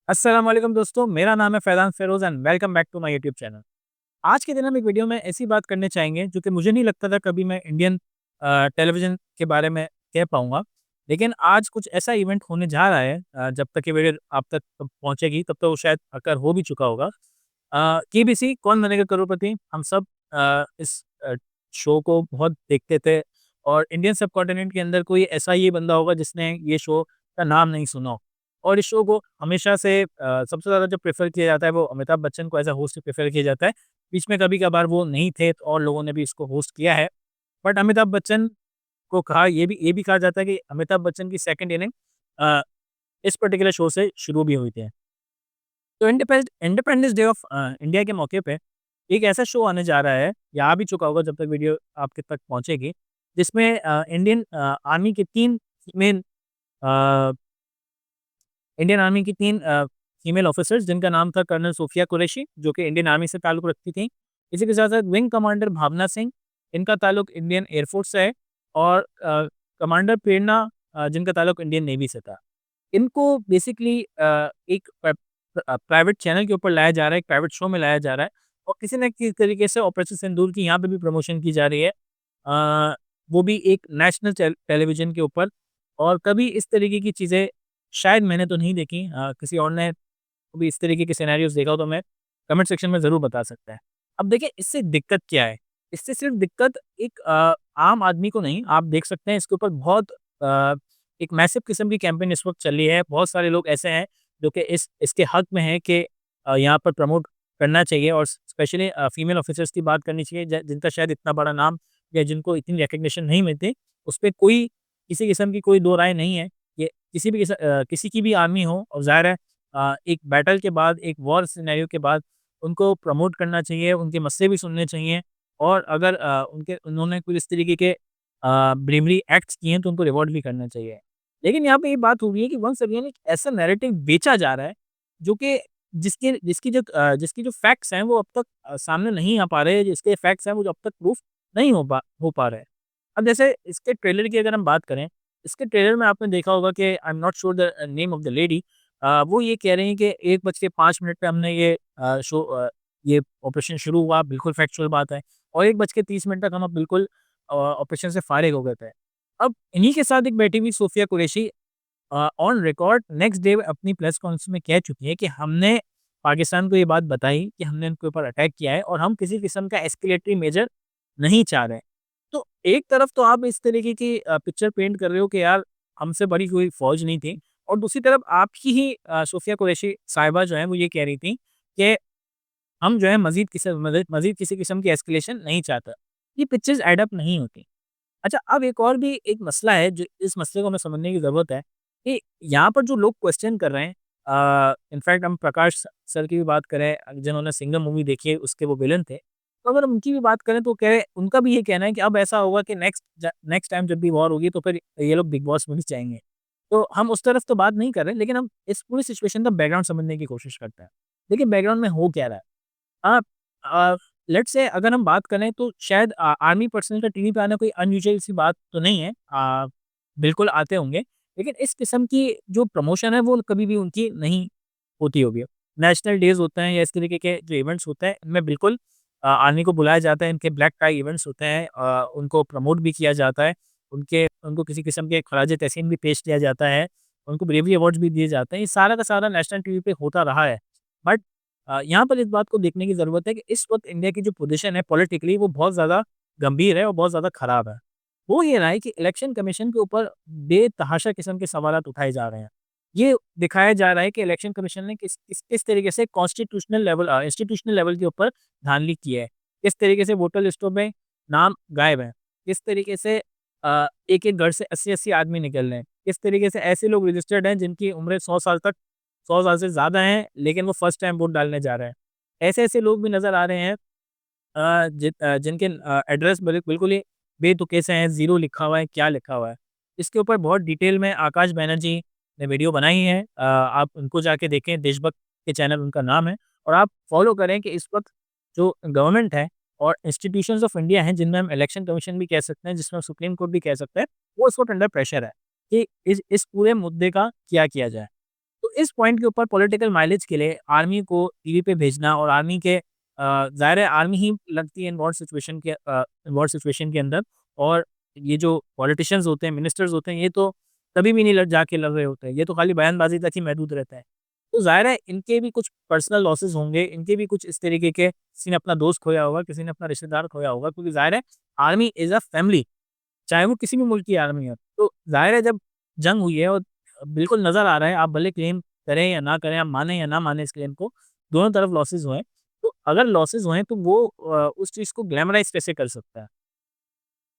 अस्सलाम वालेकुम दोस्तों, मेरा नाम है Faizan Firoz and welcome back to my YouTube channel. आज के दिन हम एक वीडियो में ऐसी बात करने चाहेंगे जो कि मुझे नहीं लगता था कभी मैं इंडियन टेलीविज़न के बारे में कह पाऊँगा। लेकिन आज कुछ ऐसा इवेंट होने जा रहा है, जब तक ये वीडियो आप तक पहुँचेगी तब तो वो शायद अकर हो भी चुका होगा। केबीसी कौन बनेगा करोड़पति, हम सब इस शो को बहुत देखते थे और इंडियन सबकॉन्टिनेंट के अंदर कोई ऐसा ही बंदा होगा जिसने ये शो का नाम नहीं सुना हो। और इस शो को हमेशा से सबसे ज़्यादा जो प्रेफ़र किया जाता है वो अमिताभ बच्चन को एज़ अ होस्ट प्रेफ़र किया जाता है। बीच में कभी-कभार वो नहीं थे तो और लोगों ने भी इसको होस्ट किया है। बट अमिताभ बच्चन को कहा ये भी कहा जाता है कि अमिताभ बच्चन की सेकंड इनिंग अ, इस पर्टिकुलर शो से शुरू भी हुई थी। तो इंडिपेंडेंस डे ऑफ इंडिया के मौके पे एक ऐसा शो आने जा रहा है, या आ भी चुका होगा जब तक वीडियो आपके तक पहुँचेगी, जिसमें इंडियन आर्मी के 3 मेन अ इंडियन आर्मी की 3 फीमेल ऑफिसर्स, जिनका नाम था कर्नल सोफिया कुरैशी, जो कि इंडियन आर्मी से ताल्लुक़ रखती थीं। इसी के साथ-साथ विंग कमांडर भावना सिंह, इनका ताल्लुक इंडियन एयर फोर्स से है, और कमांडर प्रेरणा, जिनका ताल्लुक इंडियन नेवी से था। इनको बेसिकली एक प्राइवेट चैनल के ऊपर लाया जा रहा है, एक प्राइवेट शो में लाया जा रहा है, और किसी न किसी तरीके से ऑपरेशन सिंदूर की यहाँ पे भी प्रमोशन की जा रही है। वो भी एक नेशनल टेलीविज़न के ऊपर, और कभी इस तरीके की चीज़ें शायद मैंने तो नहीं देखी, किसी और ने कभी इस तरीके के सिनेरियोज़ देखा हो तो मैं कमेंट सेक्शन में ज़रूर बता सकता है। अब देखिए, इससे दिक्कत क्या है? इससे सिर्फ़ दिक्कत एक आम आदमी को नहीं, आप देख सकते हैं इसके ऊपर बहुत एक मैसिव किस्म की कैंपेन इस वक़्त चल रही है। बहुत सारे लोग ऐसे हैं जो कि इसके हक़ में हैं कि यहाँ पर प्रमोट करना चाहिए, और स्पेशली फीमेल ऑफिसर्स की बात करनी चाहिए, जिनका शायद इतना बड़ा नाम या जिनको इतनी रिकॉग्निशन नहीं मिलती, उसपे कोई किसी किस्म की कोई दो राय नहीं है। ये किसी की भी आर्मी हो, और ज़ाहिर है एक बैटल के बाद, एक वॉर सिनेरियो के बाद उनको प्रमोट करना चाहिए, उनके मसले भी सुनने चाहिए, और अगर उन्होंने कोई इस तरीके के ब्रेवरी एक्ट्स किए हैं तो उनको रिवॉर्ड भी करना चाहिए। लेकिन यहाँ पे ये बात हो रही है कि वंस अगेन एक ऐसा नैरेटिव बेचा जा रहा है, जो कि जिसकी जो फैक्ट्स हैं वो अब तक सामने नहीं आ पा रहे हैं, जिसके फैक्ट्स हैं वो जो अब तक प्रूफ नहीं हो पा रहे हैं। अब जैसे इसके ट्रेलर की अगर हम बात करें, इसके ट्रेलर में आपने देखा होगा कि I am not sure the name of the lady, वो ये कह रही हैं कि 1:05 पे हमने ये ऑपरेशन शुरू हुआ, बिल्कुल फैक्चुअल बात है, और 1:30 तक हम अब बिल्कुल ऑपरेशन से फारिग हो गए थे। अब इन्हीं के साथ एक बैठी हुई Sofiya Qureshi on record next day अपनी प्रेस कॉन्फ्रेंस में कह चुकी है कि हमने पाकिस्तान को ये बात बताई कि हमने उनके ऊपर अटैक किया है, और हम किसी किस्म का एस्केलेटरी मेजर नहीं चाह रहे हैं। तो एक तरफ तो आप इस तरीके की पिक्चर पेंट कर रहे हो कि यार, हमसे बड़ी कोई फ़ौज नहीं थी, और दूसरी तरफ आपकी ही सोफिया कुरैशी साहिबा जो हैं वो ये कह रही थी कि हम जो है मज़ीद किसी किस्म की एस्केलेशन नहीं चाहता। ये पिक्चर्स ऐड अप नहीं होती। अच्छा, अब एक और भी एक मसला है, जो इस मसले को हमें समझने की ज़रूरत है, कि यहाँ पर जो लोग क्वेश्चन कर रहे हैं, इनफैक्ट हम प्रकाश सर की भी बात करें, जिन्होंने सिंघम मूवी देखी है, उसके वो विलेन थे। तो अगर हम उनकी भी बात करें तो कह रहे, उनका भी ये कहना है कि अब ऐसा होगा कि नेक्स्ट टाइम जब भी वॉर होगी तो फिर ये लोग बिग बॉस में भी जाएँगे। तो हम उस तरफ तो बात नहीं कर रहे, लेकिन हम इस पूरी सिचुएशन का बैकग्राउंड समझने की कोशिश करते हैं। देखिए, बैकग्राउंड में हो क्या रहा है? अ लेट्स से अगर हम बात करें तो शायद आर्मी पर्सनल का टीवी पे आना कोई अनयूजुअल सी बात तो नहीं है। बिल्कुल आते होंगे, लेकिन इस किस्म की जो प्रमोशन है वो कभी भी उनकी नहीं होती होगी। नेशनल डेज़ होते हैं या इस तरीके के जो इवेंट्स होते हैं, इनमें बिल्कुल आर्मी को बुलाया जाता है, इनके ब्लैक टाई इवेंट्स होते हैं, उनको प्रमोट भी किया जाता है, उनको किसी किस्म के खराज तहसीन भी पेश किया जाता है, उनको ब्रेवरी अवार्ड्स भी दिए जाते हैं। ये सारा का सारा नेशनल टीवी पे होता रहा है। बट यहाँ पर इस बात को देखने की ज़रूरत है कि इस वक़्त इंडिया की जो पोज़ीशन है पॉलिटिकली, वो बहुत ज़्यादा गंभीर है और बहुत ज़्यादा ख़राब है। हो ये रहा है कि इलेक्शन कमीशन के ऊपर बेतहाशा किस्म के सवालात उठाए जा रहे हैं। ये दिखाया जा रहा है कि इलेक्शन कमीशन ने किस तरीके से इंस्टीट्यूशनल लेवल के ऊपर धांधली की है। किस तरीके से वोटर लिस्टों में नाम गायब हैं। किस तरीके से एक-एक घर से 80-80 आदमी निकल रहे हैं। किस तरीके से ऐसे लोग रजिस्टर्ड हैं जिनकी उम्रें 100 साल से ज़्यादा हैं, लेकिन वो फर्स्ट टाइम वोट डालने जा रहे हैं। ऐसे-ऐसे लोग भी नज़र आ रहे हैं, जिनके एड्रेस बिल्कुल ही बेतुके से हैं, ज़ीरो लिखा हुआ है, क्या लिखा हुआ है। इसके ऊपर बहुत डिटेल में आकाश बैनर्जी ने वीडियो बनाई है। आप उनको जाके देखें, देशभक्त के चैनल उनका नाम है, और आप फॉलो करें कि इस वक़्त जो गवर्नमेंट है और इंस्टीट्यूशंस ऑफ इंडिया हैं, जिनमें हम इलेक्शन कमीशन भी कह सकते हैं, जिसमें सुप्रीम कोर्ट भी कह सकते हैं, वो इस वक़्त अंडर प्रेशर है कि इस पूरे मुद्दे का क्या किया जाए। तो इस पॉइंट के ऊपर पॉलिटिकल माइलेज के लिए आर्मी को टीवी पे भेजना और आर्मी के ज़ाहिर है आर्मी ही लगती है वॉर सिचुएशन के अंदर, और ये जो पॉलिटिशियंस होते हैं, मिनिस्टर्स होते हैं, ये तो कभी भी नहीं लड़ जाके लड़ रहे होते हैं, ये तो खाली बयानबाज़ी तक ही महदूद रहता है। तो ज़ाहिर है इनके भी कुछ पर्सनल लॉसेस होंगे, इनके भी कुछ इस तरीके के, किसी ने अपना दोस्त खोया होगा, किसी ने अपना रिश्तेदार खोया होगा, क्योंकि ज़ाहिर है आर्मी इज़ अ फैमिली, चाहे वो किसी भी मुल्क की आर्मी हो। तो ज़ाहिर है जब जंग हुई है और बिल्कुल नज़र आ रहा है, आप भले क्लेम करें या ना करें, आप मानें या ना मानें इस क्लेम को, दोनों तरफ लॉसेस हुए हैं। तो अगर लॉसेस हुए हैं तो वो उस चीज़ को ग्लैमराइज़ कैसे कर सकता है?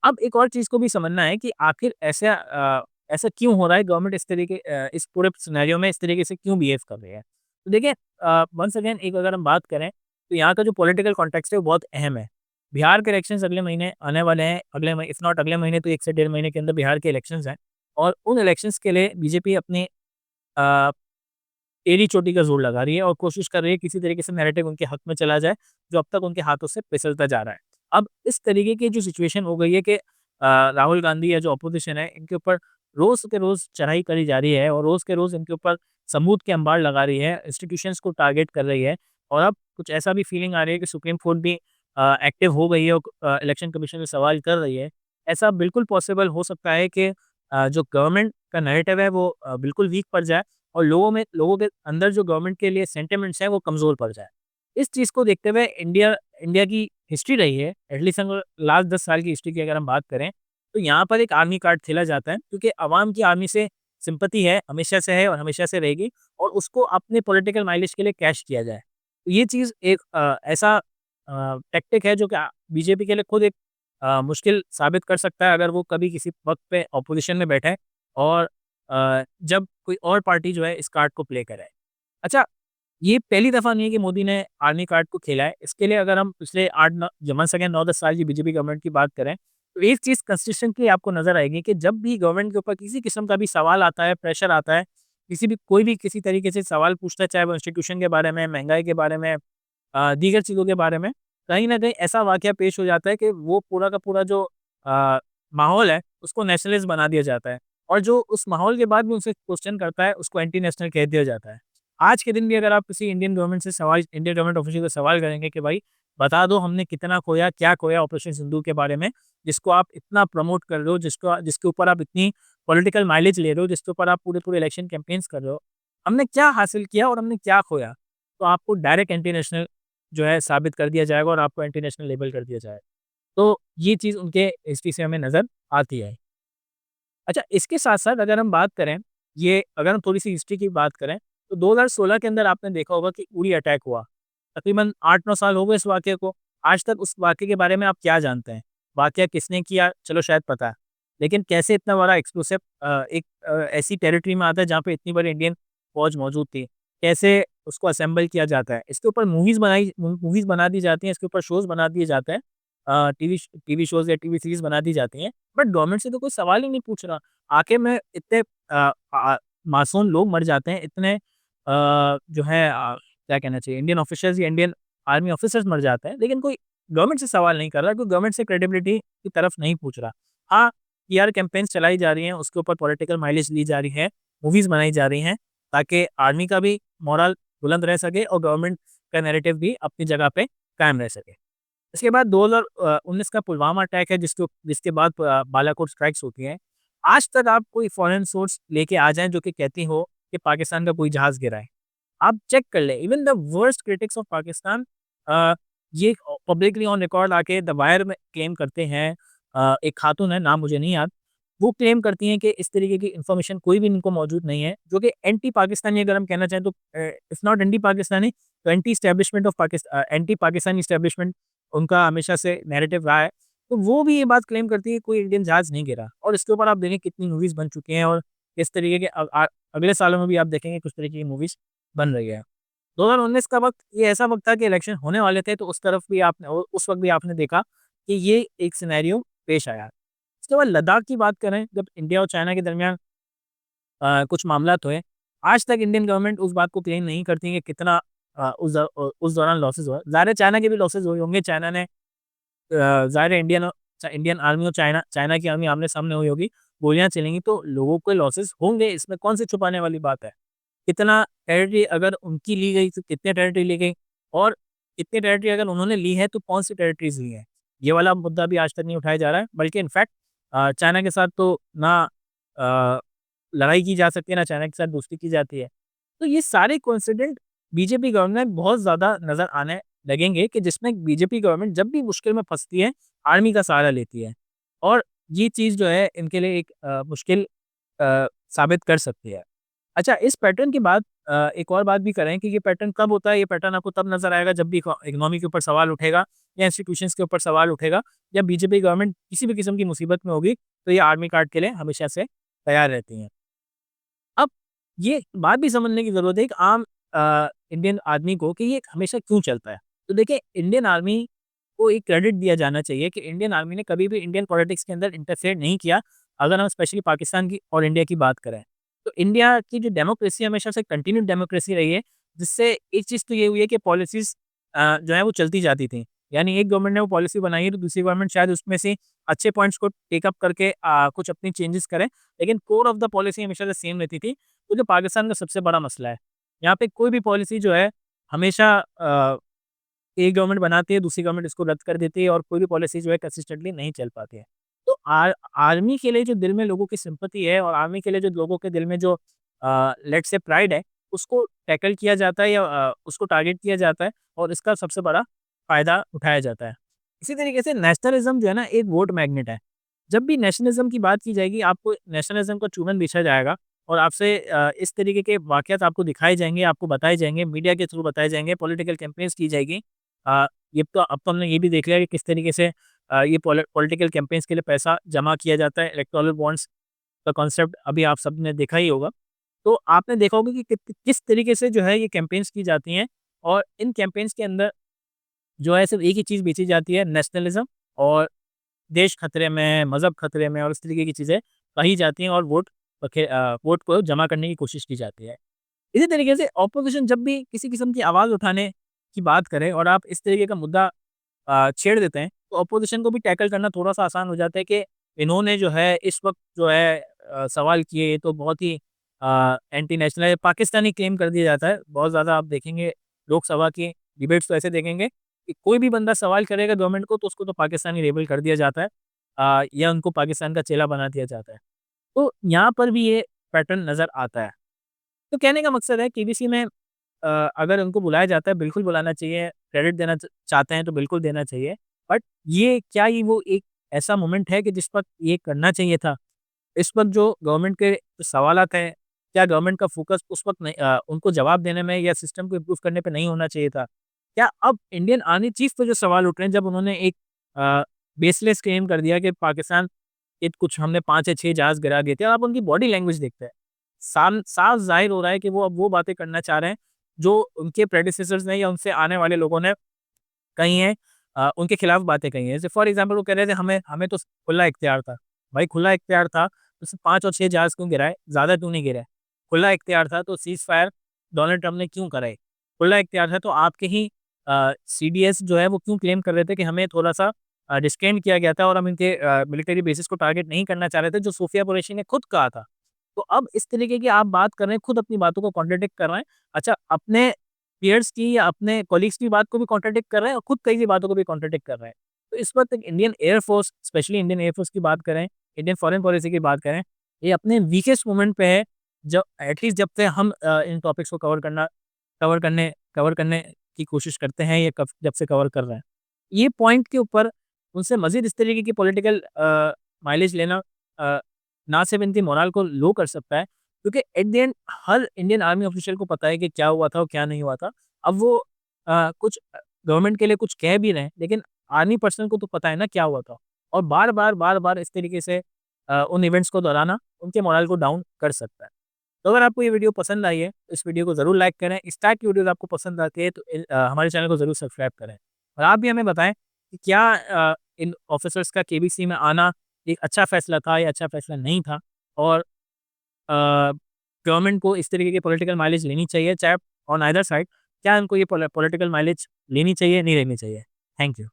अब एक और चीज़ को भी समझना है कि आखिर ऐसा क्यों हो रहा है, गवर्नमेंट इस तरीके इस पूरे सिनेरियो में इस तरीके से क्यों बिहेव कर रही है? तो देखिए वन्स अगेन एक अगर हम बात करें, तो यहाँ का जो पॉलिटिकल कॉन्टेक्स्ट है वो बहुत अहम है। बिहार के इलेक्शंस अगले महीने आने वाले हैं, अगले मही इफ नॉट अगले महीने तो 1 से डेढ़ महीने के अंदर बिहार के इलेक्शंस हैं, और उन इलेक्शंस के लिए बीजेपी अपनी अ, एड़ी-चोटी का ज़ोर लगा रही है और कोशिश कर रही है किसी तरीके से नैरेटिव उनके हक में चला जाए, जो अब तक उनके हाथों से फिसलता जा रहा है। अब इस तरीके की जो सिचुएशन हो गई है कि राहुल गांधी या जो अपोज़िशन है, इनके ऊपर रोज़ के रोज़ चढ़ाई करी जा रही है और रोज़ के रोज़ इनके ऊपर सबूत के अंबार लगा रही है, इंस्टीट्यूशंस को टारगेट कर रही है, और अब कुछ ऐसा भी फीलिंग आ रही है कि सुप्रीम कोर्ट भी एक्टिव हो गई है और इलेक्शन कमीशन से सवाल कर रही है। ऐसा बिल्कुल पॉसिबल हो सकता है कि जो गवर्नमेंट का नैरेटिव है वो बिल्कुल वीक पड़ जाए और लोगों के अंदर जो गवर्नमेंट के लिए सेंटिमेंट्स हैं वो कमज़ोर पड़ जाए। इस चीज़ को देखते हुए इंडिया इंडिया की हिस्ट्री रही है, एटलीस्ट अगर लास्ट 10 साल की हिस्ट्री की अगर हम बात करें, तो यहाँ पर एक आर्मी कार्ड खेला जाता है, क्योंकि अवाम की आर्मी से सिंपैथी है, हमेशा से है और हमेशा से रहेगी, और उसको अपने पॉलिटिकल माइलेज के लिए कैश किया जाए। तो ये चीज़ एक ऐसा टैक्टिक है जो कि बीजेपी के लिए खुद एक मुश्किल साबित कर सकता है, अगर वो कभी किसी वक़्त पे ऑपोज़िशन में बैठे और जब कोई और पार्टी जो है इस कार्ड को प्ले करे। अच्छा, ये पहली दफ़ा नहीं है कि मोदी ने आर्मी कार्ड को खेला है। इसके लिए अगर हम पिछले 8 9 जमा सके 9-10 साल की बीजेपी गवर्नमेंट की बात करें, तो एक चीज़ कंसिस्टेंटली आपको नज़र आएगी कि जब भी गवर्नमेंट के ऊपर किसी किस्म का भी सवाल आता है, प्रेशर आता है, कोई भी किसी तरीके से सवाल पूछता है, चाहे वो इंस्टीट्यूशन के बारे में, महँगाई के बारे में, दीगर चीज़ों के बारे में, कहीं न कहीं ऐसा वाक़या पेश हो जाता है कि वो पूरा का पूरा जो अ, माहौल है, उसको नेशनलिस्ट बना दिया जाता है, और जो उस माहौल के बाद भी उनसे क्वेश्चन करता है, उसको एंटी नेशनल कह दिया जाता है। आज के दिन भी अगर आप किसी इंडियन गवर्नमेंट ऑफिशियल से सवाल करेंगे कि भाई बता दो हमने कितना खोया, क्या खोया ऑपरेशन सिंदूर के बारे में, जिसको आप इतना प्रमोट कर रहे हो, जिसके ऊपर आप इतनी पॉलिटिकल माइलेज ले रहे हो, जिसके ऊपर आप पूरे-पूरे इलेक्शन कैंपेन्स कर रहे हो। हमने क्या हासिल किया और हमने क्या खोया? तो आपको डायरेक्ट एंटी नेशनल जो है साबित कर दिया जाएगा और आपको एंटी नेशनल लेबल कर दिया जाएगा। तो ये चीज़ उनके हिस्ट्री से हमें नज़र आती है। अच्छा, इसके साथ-साथ अगर हम बात करें, ये अगर हम थोड़ी-सी हिस्ट्री की बात करें, तो 2016 के अंदर आपने देखा होगा कि उरी अटैक हुआ। तकरीबन 8-9 साल हो गए इस वाक़ये को। आज तक उस वाक़ये के बारे में आप क्या जानते हैं? वाक़या किसने किया? चलो शायद पता है। लेकिन कैसे इतना बड़ा एक्सप्लोसिव ऐसी टेरिटरी में आता है जहाँ पे इतनी बड़ी इंडियन फ़ौज मौजूद थी। कैसे उसको असेंबल किया जाता है? इसके ऊपर मूवीज़ बना दी जाती हैं, इसके ऊपर शोज़ बना दिए जाते हैं। टीवी शोज़ या टीवी सीरीज़ बना दी जाती हैं। बट गवर्नमेंट से तो कोई सवाल ही नहीं पूछ रहा। आखिर में इतने मासूम लोग मर जाते हैं, इतने जो है क्या कहना चाहिए, इंडियन ऑफिसर्स या इंडियन आर्मी ऑफिसर्स मर जाते हैं, लेकिन कोई गवर्नमेंट से सवाल नहीं कर रहा, कोई गवर्नमेंट से क्रेडिबिलिटी की तरफ नहीं पूछ रहा। हाँ, पीआर कैंपेन्स चलाई जा रही हैं, उसके ऊपर पॉलिटिकल माइलेज ली जा रही है, मूवीज़ बनाई जा रही हैं, ताकि आर्मी का भी मोरल बुलंद रह सके और गवर्नमेंट का नैरेटिव भी अपनी जगह पे कायम रह सके। इसके बाद 2019 का पुलवामा अटैक है, जिसके बाद बालाकोट स्ट्राइक्स होती हैं। आज तक आप कोई फॉरेन सोर्स लेके आ जाएँ जो कि कहती हो कि पाकिस्तान का कोई जहाज़ गिरा है। आप चेक कर लें, even the worst critics of Pakistan uh, ये पब्लिकली ऑन रिकॉर्ड आके द वायर में क्लेम करते हैं, एक खातून है, नाम मुझे नहीं याद, वो क्लेम करती हैं कि इस तरीके की इन्फॉर्मेशन कोई भी इनको मौजूद नहीं है, जो कि एंटी पाकिस्तानी अगर हम कहना चाहें तो इफ नॉट एंटी पाकिस्तानी तो एंटी पाकिस्तानी एस्टेब्लिशमेंट उनका हमेशा से नैरेटिव रहा है। तो वो भी ये बात क्लेम करती है कि कोई इंडियन जहाज़ नहीं गिरा, और इसके ऊपर आप देखें कितनी मूवीज़ बन चुकी हैं, और इस तरीके के अगले सालों में भी आप देखेंगे कुछ तरीके की मूवीज़ बन रही है। 2019 का वक़्त ये ऐसा वक़्त था कि इलेक्शन होने वाले थे, तो उस वक़्त भी आपने देखा कि ये एक सिनेरियो पेश आया। उसके बाद लद्दाख की बात करें, जब इंडिया और चाइना के दरमियान कुछ मामलात हुए, आज तक इंडियन गवर्नमेंट उस बात को क्लेम नहीं करती है कि कितना उस दौरान लॉसेस हुआ। ज़ाहिर है चाइना के भी लॉसेस हुए होंगे, चाइना ने ज़ाहिर है इंडियन आर्मी और चाइना की आर्मी आमने-सामने हुई होगी, गोलियाँ चलेंगी तो लोगों के लॉसेस होंगे, इसमें कौन सी छुपाने वाली बात है। कितना टेरिटरी अगर उनकी ली गई तो कितने टेरिटरी ली गई, और कितनी टेरिटरी अगर उन्होंने ली है तो कौन सी टेरिटरीज ली हैं। ये वाला मुद्दा भी आज तक नहीं उठाया जा रहा है, बल्कि इनफैक्ट चाइना के साथ तो ना अ, लड़ाई की जा सकती है, ना चाइना के साथ दोस्ती की जाती है। तो ये सारे कोइंसिडेंट बीजेपी गवर्नमेंट बहुत ज़्यादा नज़र आने लगेंगे कि जिसमें बीजेपी गवर्नमेंट जब भी मुश्किल में फँसती है, आर्मी का सहारा लेती है। और ये चीज़ जो है इनके लिए एक मुश्किल साबित कर सकती है। अच्छा, इस पैटर्न की बात एक और बात भी करें कि ये पैटर्न कब होता है, ये पैटर्न आपको तब नज़र आएगा जब भी इकोनॉमी के ऊपर सवाल उठेगा या इंस्टीट्यूशंस के ऊपर सवाल उठेगा, या बीजेपी गवर्नमेंट किसी भी किस्म की मुसीबत में होगी, तो ये आर्मी कार्ड के लिए हमेशा से तैयार रहती हैं। अब ये बात भी समझने की ज़रूरत है एक आम इंडियन आदमी को कि ये हमेशा क्यों चलता है। तो देखिए, इंडियन आर्मी को एक क्रेडिट दिया जाना चाहिए कि इंडियन आर्मी ने कभी भी इंडियन पॉलिटिक्स के अंदर इंटरफेयर नहीं किया, अगर हम स्पेशली पाकिस्तान की और इंडिया की बात करें। तो इंडिया की जो डेमोक्रेसी हमेशा से कंटिन्यूड डेमोक्रेसी रही है, जिससे एक चीज़ तो ये हुई है कि पॉलिसीज़ जो है वो चलती जाती थी। यानी एक गवर्नमेंट ने वो पॉलिसी बनाई है तो दूसरी गवर्नमेंट शायद उसमें से अच्छे पॉइंट्स को टेक अप करके कुछ अपनी चेंजेस करे, लेकिन कोर ऑफ द पॉलिसी हमेशा से सेम रहती थी। तो जो पाकिस्तान का सबसे बड़ा मसला है, यहाँ पे कोई भी पॉलिसी जो है हमेशा एक गवर्नमेंट बनाती है, दूसरी गवर्नमेंट इसको रद्द कर देती है और कोई भी पॉलिसी जो है कंसिस्टेंटली नहीं चल पाती है। तो आर्मी के लिए जो दिल में लोगों की सिंपैथी है और आर्मी के लिए जो लोगों के दिल में जो लेट्स से प्राइड है, उसको टैकल किया जाता है या उसको टारगेट किया जाता है और इसका सबसे बड़ा फ़ायदा उठाया जाता है। इसी तरीके से नेशनलिज़्म जो है ना एक वोट मैग्नेट है। जब भी नेशनलिज़्म की बात की जाएगी, आपको नेशनलिज़्म का चूरन बिछा जाएगा और आपसे इस तरीके के वाक़यात आपको दिखाए जाएँगे, आपको बताए जाएँगे, मीडिया के थ्रू बताए जाएँगे, पॉलिटिकल कैम्पेन्स की जाएगी। ये तो अब तो हमने ये भी देख लिया कि किस तरीके से ये पॉलिटिकल कैम्पेन्स के लिए पैसा जमा किया जाता है, इलेक्टोरल बॉन्ड्स का कॉन्सेप्ट अभी आप सबने देखा ही होगा। तो आपने देखा होगा कि किस तरीके से जो है ये कैम्पेन्स की जाती हैं, और इन कैम्पेन्स के अंदर जो है सिर्फ़ एक ही चीज़ बेची जाती है, नेशनलिज़्म, और देश खतरे में, मज़हब खतरे में और इस तरीके की चीज़ें कही जाती हैं और वोट को जमा करने की कोशिश की जाती है। इसी तरीके से ऑपोज़िशन जब भी किसी किस्म की आवाज़ उठाने की बात करे और आप इस तरीके का मुद्दा छेड़ देते हैं, तो ऑपोज़िशन को भी टैकल करना थोड़ा-सा आसान हो जाता है कि इन्होंने जो है इस वक़्त जो है सवाल किए, ये तो बहुत ही एंटी नेशनल है, पाकिस्तानी क्लेम कर दिया जाता है। बहुत ज़्यादा आप देखेंगे लोकसभा की डिबेट्स तो ऐसे देखेंगे कि कोई भी बंदा सवाल करेगा गवर्नमेंट को तो उसको तो पाकिस्तानी लेबल कर दिया जाता है, या उनको पाकिस्तान का चेला बना दिया जाता है। तो यहाँ पर भी ये पैटर्न नज़र आता है। तो कहने का मकसद है केबीसी में अगर उनको बुलाया जाता है बिल्कुल बुलाना चाहिए, क्रेडिट देना चाहते हैं तो बिल्कुल देना चाहिए। बट ये क्या ये वो एक ऐसा मोमेंट है कि जिस वक़्त ये करना चाहिए था? इस वक़्त जो गवर्नमेंट के जो सवालात हैं, क्या गवर्नमेंट का फ़ोकस उस वक़्त नहीं उनको जवाब देने में या सिस्टम को इम्प्रूव करने पे नहीं होना चाहिए था? क्या अब इंडियन आर्मी चीफ पे जो सवाल उठ रहे हैं जब उन्होंने एक बेसलेस क्लेम कर दिया कि पाकिस्तान के कुछ हमने 5 या 6 जहाज़ गिरा दिए थे, और आप उनकी बॉडी लैंग्वेज देखते हैं। साफ ज़ाहिर हो रहा है कि वो अब वो बातें करना चाह रहे हैं, जो उनके प्रेडेसेसर्स ने या उनसे आने वाले लोगों ने कही हैं, उनके खिलाफ बातें कही हैं। जैसे फॉर एग्ज़ाम्पल वो कह रहे थे हमें हमें तो खुला इख्तियार था। भाई खुला इख्तियार था, तो सिर्फ़ 5 और 6 जहाज़ क्यों गिराए? ज़्यादा क्यों नहीं गिराए? खुला इख्तियार था तो सीज़फायर डोनाल्ड ट्रम्प ने क्यों कराई? खुला इख्तियार था तो आपके ही सीडीएस जो है वो क्यों क्लेम कर रहे थे कि हमें थोड़ा-सा रिस्ट्रेन किया गया था और हम इनके मिलिट्री बेसेस को टारगेट नहीं करना चाह रहे थे, जो सोफिया कुरैशी ने खुद कहा था। तो अब इस तरीके की आप बात कर रहे हैं, खुद अपनी बातों को कॉन्ट्रडिक्ट कर रहे हैं। अच्छा, अपने पीयर्स की या अपने कॉलीग्स की बात को भी कॉन्ट्रडिक्ट कर रहे हैं और खुद कही गई बातों को भी कॉन्ट्रडिक्ट कर रहे हैं। तो इस वक़्त Indian air force, specially Indian air force की बात करें, इंडियन फ़ॉरेन पॉलिसी की बात करें, ये अपने वीकेस्ट मोमेंट पे है, जब एटलीस्ट जब से हम इन टॉपिक्स को कवर करने की कोशिश करते हैं या कब जब से कवर कर रहे हैं। ये पॉइंट के ऊपर उनसे मज़ीद इस तरीके की पॉलिटिकल माइलेज लेना ना सिर्फ़ इनकी मोरल को लो कर सकता है, क्योंकि at the end her Indian army official को पता है कि क्या हुआ था और क्या नहीं हुआ था। अब वो कुछ गवर्नमेंट के लिए कुछ कह भी रहे हैं, लेकिन आर्मी पर्सन को तो पता है ना क्या हुआ था, और बार-बार इस तरीके से उन इवेंट्स को दोहराना उनके मोरल को डाउन कर सकता है। तो अगर आपको ये वीडियो पसंद आई है, तो इस वीडियो को ज़रूर लाइक करें। इस टाइप की वीडियोज़ आपको पसंद आती है तो हमारे चैनल को ज़रूर सब्सक्राइब करें। और आप भी हमें बताएँ कि क्या इन ऑफ़िसर्स का केबीसी में आना एक अच्छा फ़ैसला था या अच्छा फ़ैसला नहीं था? और गवर्नमेंट को इस तरीके की पॉलिटिकल माइलेज लेनी चाहिए, चाहे ऑन आइदर साइड, क्या उनको ये पॉलिटिकल माइलेज लेनी चाहिए, नहीं लेनी चाहिए? Thank you.